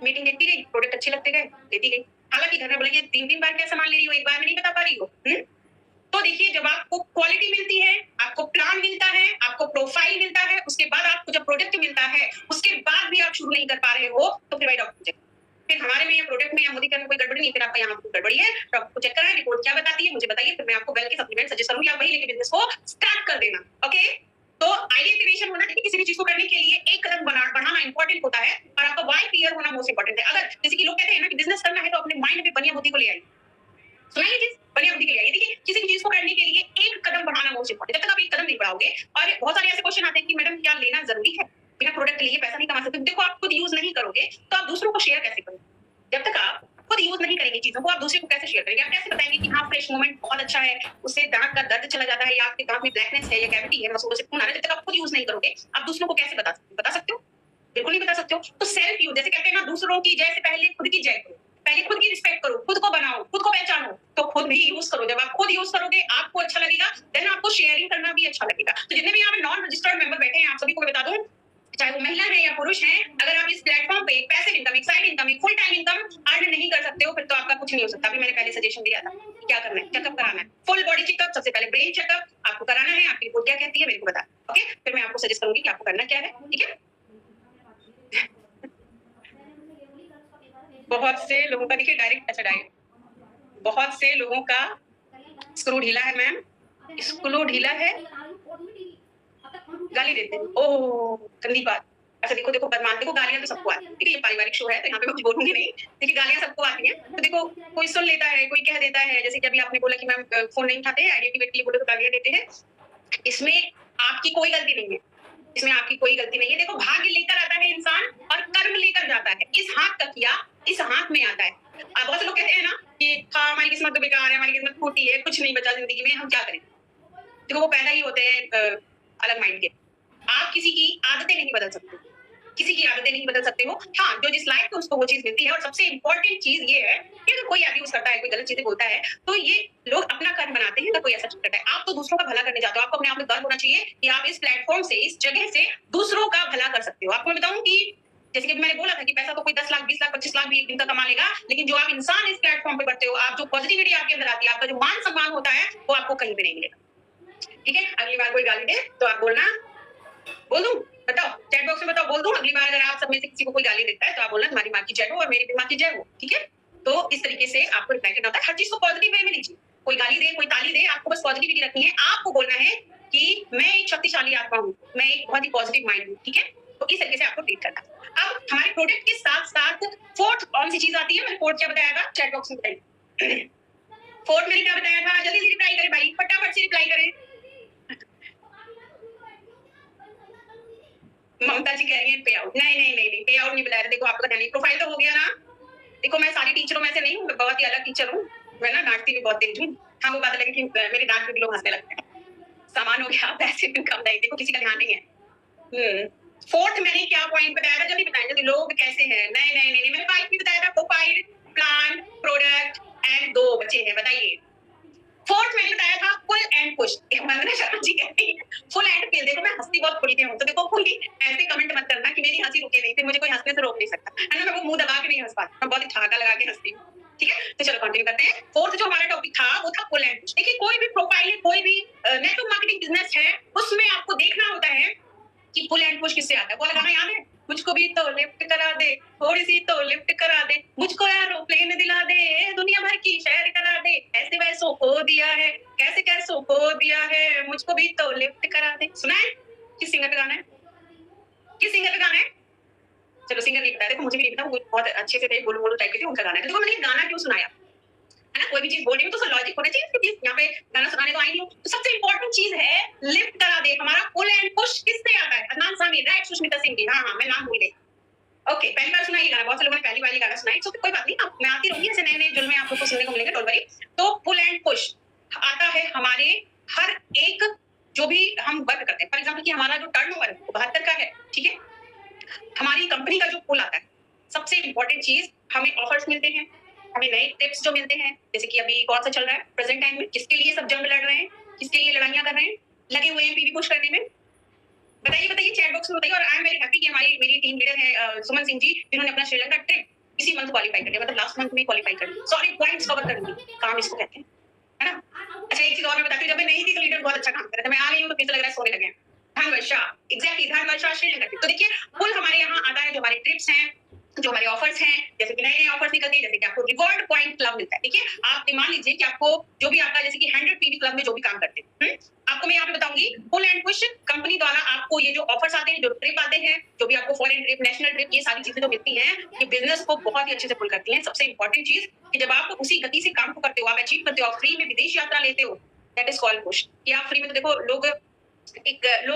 मीटिंग देखती गई, प्रोडक्ट अच्छे लगते गए, लेती गई। हालांकि घर में बोलेंगे 3-3 बार क्या सामान ले रही हो, एक बार में नहीं बता पा रही हो। तो देखिए, जब आपको क्वालिटी मिलती है, आपको प्लान मिलता है, आपको प्रोफाइल मिलता है, उसके बाद आपको जब प्रोडक्ट मिलता है, उसके बाद भी आप शुरू नहीं कर पा रहे हो, तो फिर भाई डॉक्टर फिर हमारे में या प्रोडक्ट में या मोदी में कोई गड़बड़ी नहीं, फिर आपका यहाँ कोई गड़बड़ी है। डॉक्टर को चेक कराएं, रिपोर्ट क्या बताती है मुझे बताइए, फिर मैं आपको वेल के सप्लीमेंट सजेस्ट करूंगी, आप वही लेके बिजनेस को स्टार्ट कर देना। ओके, तो आइडिया क्रिएशन होना है, किसी भी चीज को करने के लिए एक कदम बढ़ाना इंपॉर्टेंट होता है, और आपका वाई क्लियर होना मोस्ट इंपॉर्टेंट है। अगर जैसे कि लोग कहते हैं ना कि बिजनेस करना है तो अपने माइंड में बनिया बुद्धि को ले आइए, सुनाइए चीज बनिया बुद्धि के लिए आइए। देखिए, किसी भी चीज को करने के लिए एक कदम बढ़ाना मोस्ट इंपॉर्टेंट। जब तक आप एक कदम नहीं बढ़ाओगे, और बहुत सारे ऐसे क्वेश्चन आते हैं कि मैडम क्या लेना जरूरी है, बिना प्रोडक्ट लिए पैसा नहीं कमा सकते। देखो, आप खुद यूज नहीं करोगे तो आप दूसरों को शेयर कैसे करोगे? जब तक आप खुद यूज नहीं करेंगे चीजों को, आप दूसरे को कैसे शेयर करेंगे? आप कैसे बताएंगे कि हाँ फ्रेश मोमेंट बहुत अच्छा है, उससे दांत का दर्द चला जाता है, या आपके दांत में ब्लैकनेस है या कैविटी है, मसूड़ों से खून आ रहा है? जब तक आप खुद यूज नहीं करोगे, आप दूसरों को कैसे बता सकते हो? बिल्कुल नहीं बता सकते हो। तो सेल्फ यूज, जैसे कहते हैं ना, दूसरों की जय से पहले खुद की जय करो, पहले खुद की रिस्पेक्ट करो, खुद को बनाओ, खुद को पहचानो, तो खुद भी यूज करो। जब आप खुद यूज करोगे, आपको अच्छा लगेगा, देन आपको शेयरिंग करना भी अच्छा लगेगा। तो जितने भी यहाँ पे नॉन रजिस्टर्ड मेंबर बैठे हैं, आप सभी को मैं बता दूं, चाहे वो महिला है या पुरुष है, अगर आप इस प्लेटफॉर्म पे पैसिव इनकम, एक साइड इनकम, एक फुल टाइम इनकम अर्न नहीं कर सकते हो, फिर तो आपका कुछ नहीं हो सकता। अभी मैंने पहले सजेशन दिया था क्या करना है, चेकअप कराना है, फुल बॉडी चेकअप, सबसे पहले ब्रेन चेकअप आपको कराना है। आपकी रिपोर्ट क्या कहती है मेरे को बता, ओके, फिर मैं आपको सजेस्ट करूंगी कि आपको करना क्या है। ठीक है, बहुत से लोगों का देखिए डायरेक्ट, बहुत से लोगों का स्क्रू ढीला है मैम, स्क्रू ढीला है, गाली देते हैं, ओह गंदी बात। अच्छा देखो बदमाश, देखो गालियां तो सबको आती है, ठीक है, ये पारिवारिक शो है तो यहाँ पे मैं कुछ बोलूंगी नहीं। देखिए, गालियां सबको आती हैं, तो देखो कोई सुन लेता है, कोई कह देता है, जैसे कि अभी आपने बोला कि मैम फोन नहीं उठाते हैं, आईडी एक्टिवेट के लिए बोले तो गालियां देते हैं। इसमें आपकी कोई गलती नहीं है, इसमें आपकी कोई गलती नहीं है। देखो, भाग्य लेकर आता है इंसान और कर्म लेकर जाता है। इस हाथ का किया इस हाथ में आता है। बहुत से लोग कहते हैं ना कि हाँ हमारी किस्मत तो बेकार है, हमारी किस्मत खोटी है, कुछ नहीं बचा जिंदगी में, हम क्या करें? देखो, वो पैदा ही होते हैं अलग माइंड के। आप किसी की आदतें नहीं बदल सकते, किसी की आदतें नहीं बदल सकते हो। हाँ, जो जिस लाइफ को उसको वो चीज मिलती है। और सबसे इंपॉर्टेंट चीज ये है कि अगर कोई अब्यूज करता है, कोई गलत चीजें बोलता है, तो ये लोग अपना कर्म बनाते हैं। अगर कोई ऐसा चीज करता है, आप तो दूसरों का भला करने जाते हो, आपको अपने आप में गर्व होना चाहिए कि आप इस प्लेटफॉर्म से, इस जगह से दूसरों का भला कर सकते हो। आपको मैं बताऊं कि जैसे कि मैंने बोला था कि पैसा तो कोई 10 लाख 20 लाख 25 लाख भी एक दिन का कमा लेगा, लेकिन जो आप इंसान इस प्लेटफॉर्म पे बढ़ते हो, आप जो पॉजिटिविटी आपके अंदर आती है, आपका जो मान सम्मान होता है, वो आपको कहीं पे नहीं मिलेगा। ठीक है, अगली बार कोई गाली दे तो आप बोलना, बोल दूं, बताओ चैट बॉक्स में बताओ, बोल दूं? अगली बार अगर आप सब में से किसी को कोई गाली देता है तो आप बोलना तुम्हारी माँ की जय हो और मेरी भी माँ की जय हो। ठीक है, तो इस तरीके से आपको रिप्लाई करना होता है। हर चीज को पॉजिटिव वे में लीजिए, कोई गाली दे कोई ताली दे, आपको बस पॉजिटिविटी रखनी है। आपको बोलना है कि मैं एक शक्तिशाली आत्मा हूँ, मैं एक बहुत ही पॉजिटिव माइंड हूँ। ठीक है, तो इस तरीके से आपको ट्रीट करना है। अब हमारे प्रोडक्ट के साथ साथ फोर्थ कौन सी चीज आती है? मैंने फोर्थ क्या बताया था, चैट बॉक्स में बताइए। फोर्थ मैंने क्या बताया था? जल्दी से रिप्लाई करें भाई, फटाफट से रिप्लाई करें। ममता जी कह रही है पे आउट। नहीं, पे आउट नहीं बुलाया। देखो, आपका ध्यान, प्रोफाइल तो हो गया ना। देखो, मैं सारी टीचरों में से नहीं हूँ, मैं बहुत ही अलग टीचर हूँ। मैं ना डांटती भी बहुत तेज हूँ। हाँ, वो बात लगे कि मेरे डांट पे भी लोग हंसने लगते हैं। सामान हो गया, पैसे इनकम नहीं, देखो किसी का ध्यान नहीं है। फोर्थ मैंने क्या पॉइंट बताया था? जल्दी बताएं जल्दी, लोग कैसे हैं? नहीं, मैंने 5 भी बताया था, प्रोफाइल, प्लान, प्रोडक्ट एंड 2 बचे हैं, बताइए। फोर्थ मैंने बताया था फुल एंड पुश। वंदना शर्मा जी कहती है फुल एंड फिल। देखो, मैं हंसती बहुत खुल के हूँ, तो देखो खुल के ऐसे कमेंट मत करना कि मेरी हंसी रुके नहीं, फिर मुझे कोई हंसने से रोक नहीं सकता है ना। मैं वो मुंह दबा के नहीं हंस पाती, मैं बहुत ही ठहाका लगा के हंसती हूँ। ठीक है, तो चलो कंटिन्यू करते हैं। फोर्थ जो हमारा टॉपिक था वो था फुल एंड पुश। देखिए, कोई भी प्रोफाइल है, कोई भी नेटवर्क मार्केटिंग बिजनेस है, उसमें आपको देखना होता है कि फुल एंड पुश किससे आता है। वो लगाना याद है, मुझको भी तो लिफ्ट करा दे, थोड़ी सी तो लिफ्ट करा दे, मुझको एरोप्लेन दिला दे, दुनिया भर की सैर करा दे, ऐसे वैसों को दिया है, कैसे कैसों को दिया है, मुझको भी तो लिफ्ट करा दे। सुना है? किस सिंगर का गाना है? किस सिंगर का गाना है? चलो सिंगर नहीं पता, देखो मुझे भी नहीं पता, वो बहुत अच्छे से थे, गोलू गोलू टाइप के थे, उनका गाना है। देखो मैंने गाना क्यों सुनाया है ना, कोई भी चीज बोल रही हूँ तो लॉजिक होना चाहिए इसकी। यहाँ पे गाना सुनाने तो आई हूँ, तो सबसे इंपॉर्टेंट चीज है लिफ्ट करा दे। हमारा पुल एंड पुश किससे आता है? अदनान सामी, राइट? सुष्मिता सिंह जी, हाँ मैं नाम भूल गई। ओके, पहली बार सुना ये गाना, बहुत से लोगों ने पहली बार ये गाना सुना है, तो कोई बात नहीं, मैं आती रहूंगी, ऐसे नए नए जुल्मे आप लोग को सुनने को मिलेंगे, डोंट वरी। तो पुल एंड पुश आता है हमारे हर एक जो भी हम वर्क करते हैं। फॉर एग्जाम्पल कि हमारा जो टर्नओवर है 72 का है, ठीक है, हमारी कंपनी का जो पुल आता है, सबसे इंपॉर्टेंट चीज हमें ऑफर्स मिलते हैं, हमें नए टिप्स जो मिलते हैं, जैसे कि अभी कौन सा चल रहा है प्रेजेंट टाइम में, किसके लिए सब जंग लड़ रहे हैं, किसके लिए लड़ाइयां कर रहे हैं, लगे हुए हैं पीवी पुश करने में, बताइए बताइए चैट बॉक्स में बताइए। और आई एम वेरी हैप्पी कि हमारी मेरी टीम लीडर है सुमन सिंह जी, जिन्होंने अपना श्रीलंका ट्रिप इसी मंथ क्वालिफाई कर लिया, मतलब लास्ट मंथ में क्वालिफाई कर लिया। सॉरी, पॉइंट्स कवर कर ली, काम इसको कहते हैं, है ना। अच्छा एक चीज और मैं बताती हूँ, जब मैं नहीं थी तो लीडर बहुत अच्छा काम कर रहे थे, मैं आ गई हूँ तो कैसा लग रहा है, सोने लगे हैं। Dhanvarsha, exactly Dhanvarsha Sri Lanka trip. तो देखिए पुल हमारे यहाँ आता है, जो हमारे ट्रिप्स हैं, जो हमारे ऑफर्स हैं, जैसे कि नए नए ऑफर्स निकलते हैं, जैसे कि आपको रिवॉर्ड पॉइंट क्लब मिलता है। देखिए आप मान लीजिए कि आपको जो भी आता है, जैसे कि 100 पीवी क्लब में जो भी काम करते हैं, आपको मैं यहाँ पे बताऊंगी पुल एंड पुश कंपनी द्वारा आपको ये जो ऑफर्स आते हैं, जो ट्रिप आते हैं, जो भी आपको फॉरेन ट्रिप, नेशनल ट्रिप, ये सारी चीजें जो मिलती हैं, ये बिजनेस को बहुत ही अच्छे से पुल करती हैं। सबसे इंपॉर्टेंट चीज कि जब आप उसी गति से काम को करते हो, आप अचीव करते हो, आप फ्री में विदेश यात्रा लेते हो, दैट इज कॉल्ड पुश। कि आप फ्री में, तो देखो लोग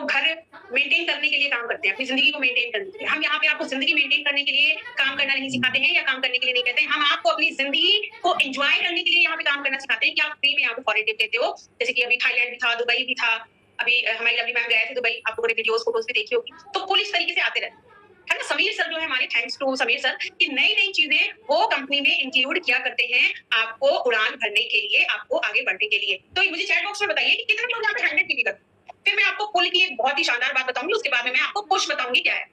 घर मेंटेन करने के लिए काम करते हैं, अपनी जिंदगी को मेंटेन करने के लिए। हम यहाँ पे आपको जिंदगी मेंटेन करने के लिए काम करना नहीं सिखाते हैं, या काम करने के लिए नहीं कहते हैं, हम आपको अपनी जिंदगी को एंजॉय करने के लिए यहाँ पे काम करना सिखाते हैं कि आप फ्री में यहाँ पे फॉरेन ट्रिप लेते हो। जैसे कि अभी थाईलैंड भी था, दुबई भी था, अभी हमारी लवली मैम गए थे दुबई, आप लोगों ने वीडियोस फोटोज भी देखी होगी। तो पुल इस तरीके से आते रहते है ना। समीर सर जो है हमारे, थैंक्स टू समीर सर, कि नई नई चीजें वो कंपनी में इंक्लूड किया करते हैं आपको उड़ान भरने के लिए, आपको आगे बढ़ने के लिए। तो मुझे चैट बॉक्स में बताइए कि कितने लोग यहाँ पे 100 पीवी करते हैं। फिर मैं आपको पुल की एक बहुत ही शानदार बात बताऊंगी, उसके बाद में मैं आपको पुश बताऊंगी क्या है।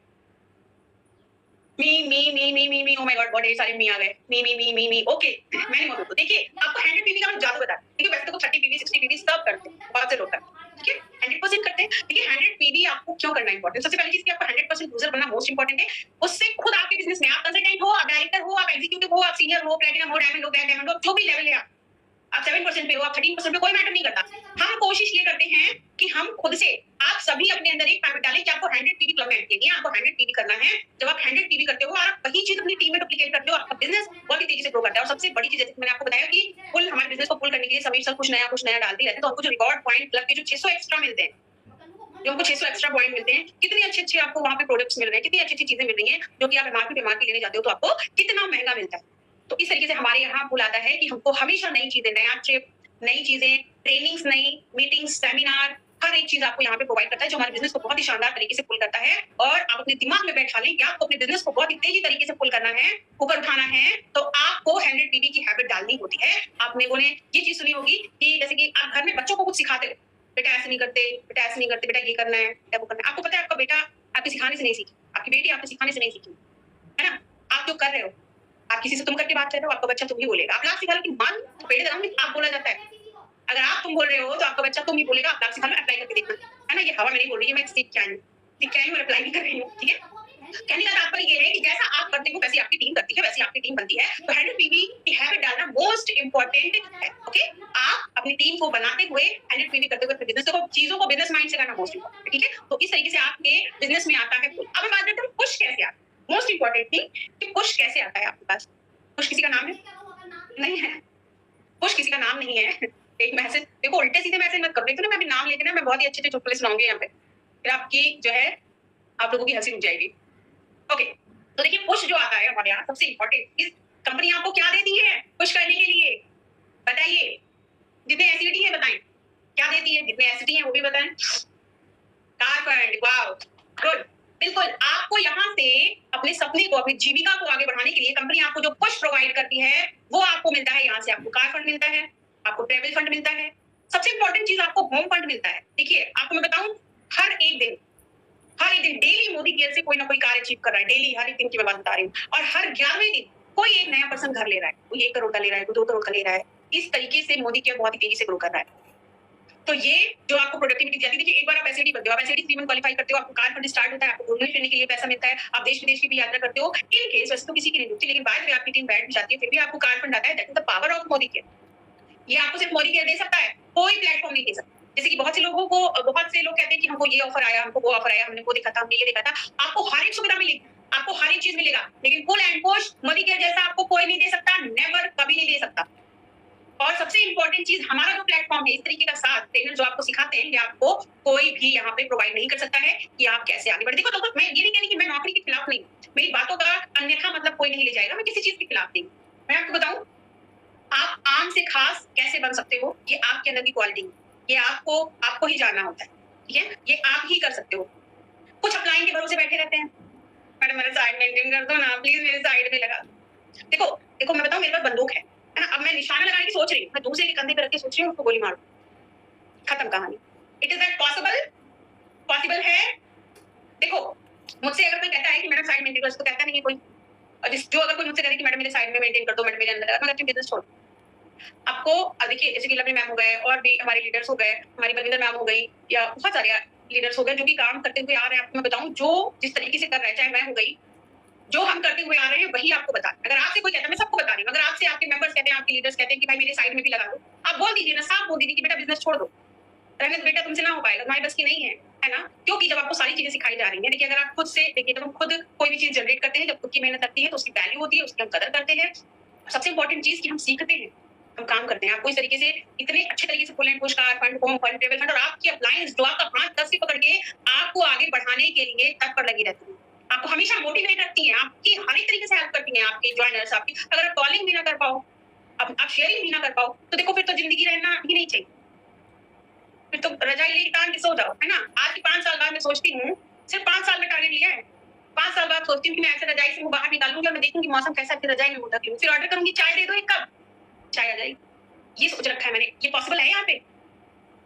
मी मी मी मी मी मी, ओ माय गॉड बहुत ढेर सारे मी आ गए, मी मी मी मी मी। ओके मैंने मत बोलो, देखिए आपको 100 पीवी का मैं जादू बता, देखिए वैसे तो 30 पीवी 60 पीवी सब करते हैं, बहुत से लोग करते हैं, ठीक है 100% करते हैं। देखिए 100 पीवी आपको क्यों करना इंपॉर्टेंट, सबसे पहली चीज कि आपको 100% यूजर बनना मोस्ट इंपॉर्टेंट है। उससे खुद आपके बिजनेस में, आप कंसल्टेंट हो, आप डायरेक्टर हो, आप एग्जीक्यूटिव हो, आप सीनियर हो, प्लैटिनम हो, डायमंड हो, ब्लैक डायमंड हो, जो भी लेवल है, आप 7% पे हो, आप 13% पे, कोई मैटर नहीं करता। हम कोशिश ये करते हैं कि हम खुद से, आप सभी अपने अंदर एक हैबिट डालें कि आपको 100 पीवी क्लब में ऐड किया, आपको 100 पीवी करना है। जब आप 100 पीवी करते हो और आप वही चीज अपनी टीम में डुप्लीकेट करते हो, आपका बिजनेस बहुत ही तेजी से ग्रो करता है। और सबसे बड़ी चीज, जैसे मैंने आपको बताया कि पुल, हमारे बिजनेस को पुल करने के लिए समीर सर कुछ नया डालते रहते हैं, तो आपको जो रिवॉर्ड पॉइंट क्लब के जो 600 एक्स्ट्रा मिलते हैं, जो हमको 600 एक्स्ट्रा पॉइंट मिलते हैं, कितनी अच्छी आपको वहां पे प्रोडक्ट्स मिल रहे हैं, कितनी अच्छी चीजें मिल रही हैं, जो कि आप एमआरपी लेने जाते हो तो आपको कितना महंगा मिलता है। तो इस तरीके से हमारे यहाँ पुल आता है कि हमको हमेशा नई चीजें, नया ट्रिप, नई चीजें, ट्रेनिंग्स, नई मीटिंग्स, सेमिनार, हर एक चीज आपको यहाँ पे प्रोवाइड करता है, जो हमारे बिजनेस को बहुत ही शानदार तरीके से पुल करता है। और आप अपने दिमाग में बैठा लें कि आपको अपने बिजनेस को बहुत ही तेजी तरीके से पुल करना है, ऊपर उठाना है, तो आपको 100 पीवी की हैबिट डालनी होती है। आप लोगों ने ये चीज सुनी होगी कि जैसे कि आप घर में बच्चों को कुछ सिखाते हो, बेटा ऐसे नहीं करते, बेटा ऐसे नहीं करते, बेटा ये करना है, बेटा वो करना है। आपको पता है आपका बेटा आपके सिखाने से नहीं सीखी, आपकी बेटी आपके सिखाने से नहीं सीखी, है ना। आप जो कर रहे हो, आप किसी से तुम करके बात कर रहे हो, आपका बच्चा तुम ही बोलेगा। आप लाख सिखा लो कि मान बेटे तरह में आप बोला जाता है, अगर आप तुम बोल रहे हो तो आपका बच्चा तुम ही बोलेगा। आप लाख सिखा लो, अप्लाई करके देखना, है ना। ये हवा में नहीं बोल रही है, मैं सीख के आई हूँ, अप्लाई भी कर रही हूँ, ठीक है। कहने का तात्पर्य ये है कि जैसा आप करते हो वैसे आपकी टीम करती है, वैसे आपकी टीम बनती है। तो 100 पीवी की हैबिट डालना मोस्ट इंपॉर्टेंट है। ओके, आप अपनी टीम को बनाते हुए 100 पीवी करते हुए बिजनेस को, चीजों को बिजनेस माइंड से करना मोस्ट इंपॉर्टेंट, ठीक है। तो इस तरीके से आपके बिजनेस में आता है पुल। अब हम बात करते हैं पुश कैसे आता है। मोस्ट इंपॉर्टेंट थिंग कि पुश कैसे आता है आपके पास। पुश किसी का नाम है? नहीं है, पुश किसी का नाम नहीं है। एक मैसेज, देखो उल्टे सीधे मैसेज मत करो, देखो ना मैं अभी नाम लेके ना मैं बहुत ही अच्छे चुटकुले सुनाऊंगी यहाँ पे, फिर आपकी जो है आप लोगों की हंसी रुक जाएगी। ओके, तो देखिए पुश जो आता है हमारे यहाँ, सबसे इंपॉर्टेंट इस कंपनी आपको क्या देती है पुश करने के लिए, बताइए। जितने एसिडिटी है बताएं, क्या देती है? जितने एसिडिटी है वो भी बताएं। कार्बन, वाओ गुड, बिल्कुल। आपको यहाँ से अपने सपने को, अपनी जीविका को आगे बढ़ाने के लिए कंपनी आपको जो पुश प्रोवाइड करती है वो आपको मिलता है। यहाँ से आपको कार फंड मिलता है, आपको ट्रेवल फंड मिलता है, सबसे इंपॉर्टेंट चीज आपको होम फंड मिलता है। देखिए आपको मैं बताऊं, हर एक दिन डेली मोदी केयर से कोई ना कोई कार्य अचीव कर रहा है, डेली हर एक दिन की मैं बात बता रही हूँ। और हर 11वें दिन कोई एक नया पर्सन घर ले रहा है, कोई 1 करोड़ का ले रहा है, कोई 2 करोड़ का ले रहा है। इस तरीके से मोदी केयर बहुत ही तेजी से ग्रो कर रहा है। तो ये जो आपको प्रोडक्टिविटी जाती है, देखिए एक बार आप एसएडी बनते हो, आप एसएडी 3 मंथ क्वालीफाई करते हो, आपको कार फंड स्टार्ट होता है, आपको घूमने फिरने के लिए पैसा मिलता है, आप देश विदेश की भी यात्रा करते हो। इन केस वैसे तो किसी की नहीं होती, लेकिन बाद में आपकी टीम बैठ भी जाती है, फिर भी आपको कार फंड आता है। That is the power of Modi care. ये आपको सिर्फ मोदी केयर दे सकता है, कोई प्लेटफॉर्म नहीं दे सकता। जैसे कि बहुत से लोगों को, बहुत से लोग कहते हैं कि हमको ये ऑफर आया, हमको वो ऑफर आया, हमने वो देखा था, हमने ये देखा था। आपको हर एक सुविधा मिलेगी, आपको हर एक चीज मिलेगा, लेकिन full and push Modi care जैसा आपको कोई नहीं दे सकता, नेवर, कभी नहीं दे सकता। और सबसे इंपॉर्टेंट चीज, हमारा जो प्लेटफॉर्म है, इस तरीके का साथ ट्रेनर जो आपको सिखाते हैं, ये आपको कोई भी यहाँ पे प्रोवाइड नहीं कर सकता है कि आप कैसे आगे बढ़े। देखो दोस्तों, मैं ये नहीं कह रही कि मैं नौकरी के खिलाफ नहीं, मेरी बातों का अन्यथा मतलब कोई नहीं ले जाएगा, मैं किसी चीज के खिलाफ नहीं। मैं आपको बताऊं, आप आम से खास कैसे बन सकते हो, ये आपके अंदर की क्वालिटी है, ये आपको ही जानना होता है, ठीक है? ये आप ही कर सकते हो। कुछ अपलाइन के भरोसे बैठे रहते हैं, मैडम मेरा साइड मेंटेन कर दो ना प्लीज, मेरे साइड में लगा दो। देखो देखो, मैं बताऊं, मेरे पास बंदूक है ना, अब मैं निशाना लगाने की सोच रही हूँ, मैं दूसरे के कंधे पे रख के सोच रही हूँ उसको गोली मार दूं, खत्म कहानी। It is that possible? Possible है। देखो, मुझसे अगर कोई कहता है कि मैडम साइड मेंटेन कर, तो कहता नहीं है कोई। और जो अगर कोई मुझसे कहे कि मैडम मेरे साइड में मेंटेन कर दो, मैडम मेरे अंदर, मैं कहती हूँ बिजनेस छोड़। आपको देखिए, जैसे कि लवली मैम हो गए, और भी हमारे लीडर्स हो गए, हमारी बलविंदर मैम हो गई, या बहुत सारे लीडर्स हो गए जो भी काम करते हुए आ रहे हैं। आपको मैं बताऊं, जो जिस तरीके से कर रहे हैं, चाहे मैं हो गई, जो हम करते हुए आ रहे हैं वही आपको बता। अगर आपसे कोई कहता है, मैं सबको बता रही हूँ, अगर आपसे आपके मेंबर्स कहते हैं, आपके लीडर्स कहते हैं कि भाई मेरे साइड में भी लगा दो, आप बोल दीजिए ना, साफ बोल दीजिए कि बेटा बिजनेस छोड़ दो, रहने दो बेटा, तुमसे ना हो पाएगा, तुम्हारी बस की नहीं है ना? क्योंकि जब आपको सारी चीजें सिखाई जा रही है, देखिए अगर आप खुद से देखिए, जब हम खुद कोई भी चीज जनरेट करते हैं, जब खुद की मेहनत लगती है, तो उसकी वैल्यू होती है, उसकी हम कदर करते हैं। सबसे इंपॉर्टेंट चीज कि हम सीखते हैं, हम काम करते हैं। आपको इस तरीके से, इतने अच्छे तरीके से full and push, car fund, home fund, table fund, और आपकी अप्लायंस जो आपका हाथ कस के पकड़ के आपको आगे बढ़ाने के लिए तत्पर लगी रहती है, आपको हमेशा मोटिवेट रखती है, आपकी हर एक तरीके से हेल्प करती है, आपके ज्वाइनर्स आपकी। अगर आप कॉलिंग भी ना कर पाओ, आप शेयरिंग भी ना कर पाओ, तो देखो फिर तो जिंदगी रहना ही नहीं चाहिए, फिर तो रजाई लेके तान के सो जाओ, है ना? आज के 5 साल बाद मैं सोचती हूँ, सिर्फ 5 साल में टारगेट लिया है, 5 साल बाद सोचती हूँ कि मैं ऐसे रजाई से बाहर निकालूंगी और मैं देखूंगी मौसम कैसा है, रजाई में मुद्दा पीऊं, फिर ऑर्डर करूंगी, चाय दे दो एक कप, चाय आ जाएगी। ये सोच रखा है मैंने। ये पॉसिबल है यहाँ पे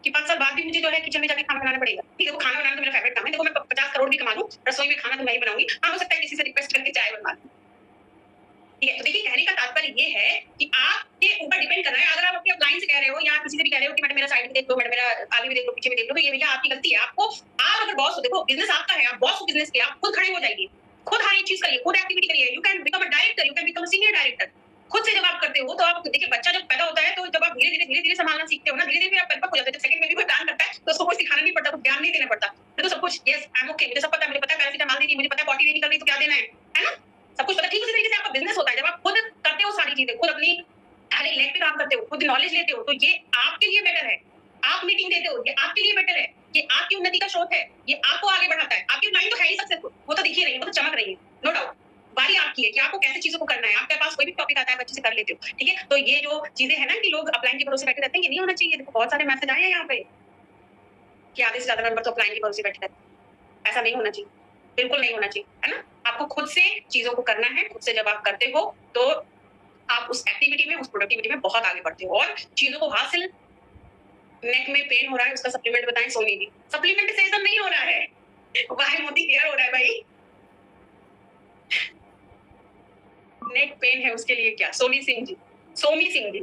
कि 5 साल बाद भी मुझे जो है किचन में जाके खाना बनाना पड़ेगा? ठीक है, वो खाना बनाना तो मेरा फेवरेट काम है। देखो मैं 50 करोड़ भी कमा लूं, रसोई में खाना तो मैं ही बनाऊंगी। हाँ, हो सकता है किसी से रिक्वेस्ट करके चाय बनवा लूं। ठीक है, तो देखिए कहने का तात्पर्य ये है कि आपके ऊपर डिपेंड कर रहा है। अगर आप अपने क्लाइंट से कह रहे हो या किसी से भी कह रहे हो कि मैडम मेरा साइड में देख लो, मैडम मेरा आगे भी देख लो, पीछे भी देख लो, तो ये भैया आपकी गलती है। आपको, आप अगर बॉस हो, देखो बिजनेस आपका है, आप बॉस हो बिजनेस के, आप खुद खड़े हो जाइए, खुद हर एक चीज करिए, खुद एक्टिविटी करिए। You can become a director, you can become a senior director. खुद से जब आप करते हो तो आप देखिए, बच्चा जब पैदा होता है तो जब आप धीरे धीरे संभालना सीखते हो ना, धीरे धीरे आप परिपक्व हो जाते हो। सेकंड में भी कोई प्लान करता है तो उसको कुछ सिखाना नहीं पड़ता, कुछ ध्यान नहीं देना पड़ता, तो सब कुछ यस आई एम ओके, मुझे सब पता है, मुझे पता है पैरासिटामोल देनी, मुझे पता है पॉटी नहीं निकल रही तो क्या देना है ना? सब कुछ पता। ठीक उसी तरीके से आपका बिजनेस होता है, जब आप खुद करते हो सारी चीजें, खुद अपनी हर एक लेग पे काम करते हो, खुद नॉलेज लेते हो, तो ये आपके लिए बेटर है। आप मीटिंग देते हो, ये आपके लिए बेटर है, ये आपकी उन्नति का स्रोत है, ये आपको आगे बढ़ाता है। आपकी क्लाइंट तो है ही सक्सेसफुल, वो तो दिख ही रही है, वो तो चमक रही है, नो डाउट। बारी आपकी है कि आपको कैसे चीजों को करना है। आपके पास कोई भी टॉपिक आता है, बच्चे से कर लेते हो, ठीक है? तो ये जो चीजें है ना कि लोग अपलाइन के भरोसे बैठे रहते हैं, ये नहीं होना चाहिए। देखो बहुत सारे मैसेज आए हैं यहाँ पे कि आधे से ज्यादा मेंबर तो अपलाइन के भरोसे बैठे रहते हैं। ऐसा नहीं होना चाहिए, बिल्कुल नहीं होना चाहिए, है ना? आपको खुद से चीजों को करना है। खुद से जब आप करते हो तो आप उस एक्टिविटी में, उस प्रोडक्टिविटी में बहुत आगे बढ़ते हो और चीजों को हासिल। नेक में पेन हो रहा है, उसका सप्लीमेंट बताएं, सोनी जी। सप्लीमेंट सेशन नहीं हो रहा है, वाई मोदी केयर हो रहा है भाई। नेक पेन है, उसके लिए क्या? सोनी सिंह जी, सोमी सिंह जी,